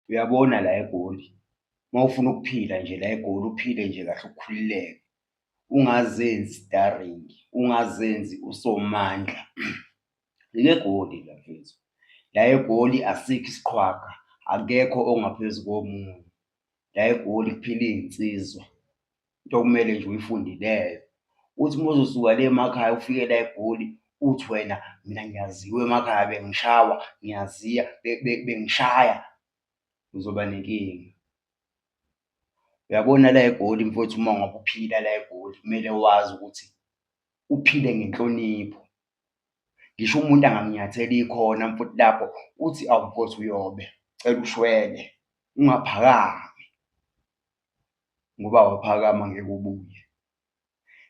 Uyabona la eGoli, uma ufuna ukuphila nje la eGoli, uphile nje kahle ukhululeke, ungazenzi staring, ungazenzi usomandla. Yike eGoli la mfethu, la eGoli asikho isiqhwaga, akekho ongaphezu komunye. La eGoli kuphila iy'nsizwa, into okumele nje uyifunde ileyo. Uthi uma uzosuka le emakhaya ufike la eGoli, uthi wena mina ngiyaziwa emakhaya bengishawa, ngiyaziya bengishaya, uzoba nenkinga. Uyabona la eGoli mfowethu, uma ngabe uphila la eGoli kumele wazi ukuthi uphile ngenhlonipho. Ngisho umuntu angakunyathela ikhona mfowethu lapho uthi, awu mfowethu uyobe, cela ushwele, ungaphakami ngoba waphakama ngeke ubuye.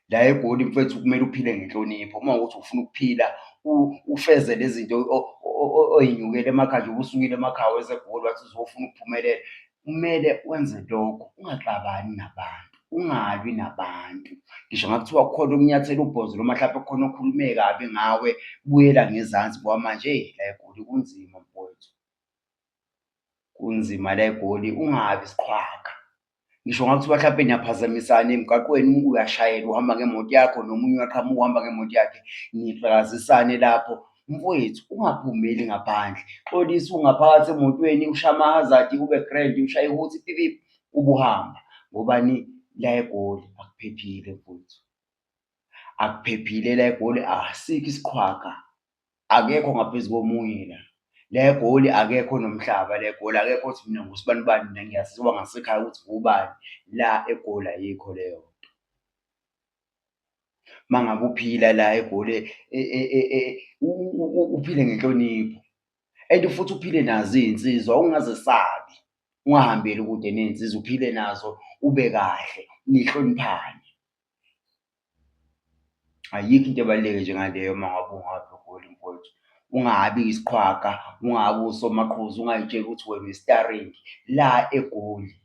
La eGoli mfethu kumele uphile ngenhlonipho. Uma kuwukuthi ufuna ukuphila ufeze lezi zinto oy'nyukela emakhaya nje, ubusukile emakhaya weza eGoli wathi uzofuna ukuphumelela, kumele wenze lokho, ungaxabani nabantu, ungalwi nabantu. Ngisho ngabe kuthiwa kukhona okunyathela ubhozo noma mhlampe kukhona okhulume kabi ngawe, buyela ngezansi ngoba manje eyi la eGoli kunzima mfowethu, kunzima la eGoli, ungabi isiqhwaga. Ngisho ngabe kuthiwa mhlampe niyaphazamisana emgaqweni, uyashayela uhamba ngemoto yakho nomunye uyaqhamuka uhamba ngemoto yakhe, nixakazisane lapho, mfowethu ungaphumeli ngaphandle. Xolisa ungaphakathi emotweni, ushaye ama-hazard, ube grand, ushaye ukuthi pipi, ube uhamba. Ngobani? La eGoli akuphephile mfowethu, akuphephile la eGoli, asikho isiqhwaga, akekho ngaphezu komunye la. La eGoli akekho onomhlaba, la eGoli akekho othi mina ngusibanibani, mina ngiyaziwa ngasekhaya ukuthi ngubani. La eGoli ayikho leyo nto. Uma ngabe uphila la eGoli uphile ngenhlonipho and futhi uphile nazo iy'nsizwa, ungazesabi, ungahambeli kude ney'nsizwa, uphile nazo, ube kahle, nihloniphane. Ayikho into ebaluleke njengaleyo uma ngabe ungapha eGoli mfowethu. Ungabi isiqhwaga, ungabi usomaqhuzu, ungay'tsheli ukuthi wena u-staring. La eGoli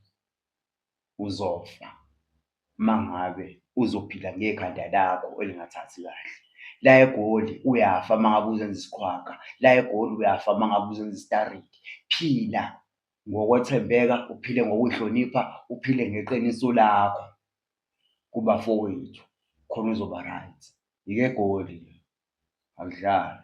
uzofa uma ngabe uzophila ngekhanda lakho elingathathi kahle. La eGoli uyafa uma ngabe uzenza isiqhwaga, la eGoli uyafa uma ngabe uzenza i-staring. Phila ngokwethembeka, uphile ngokuy'hlonipha, uphile ngeqiniso lakho kubafowethu, khona uzoba right. Yike eGoli, akudlalwa.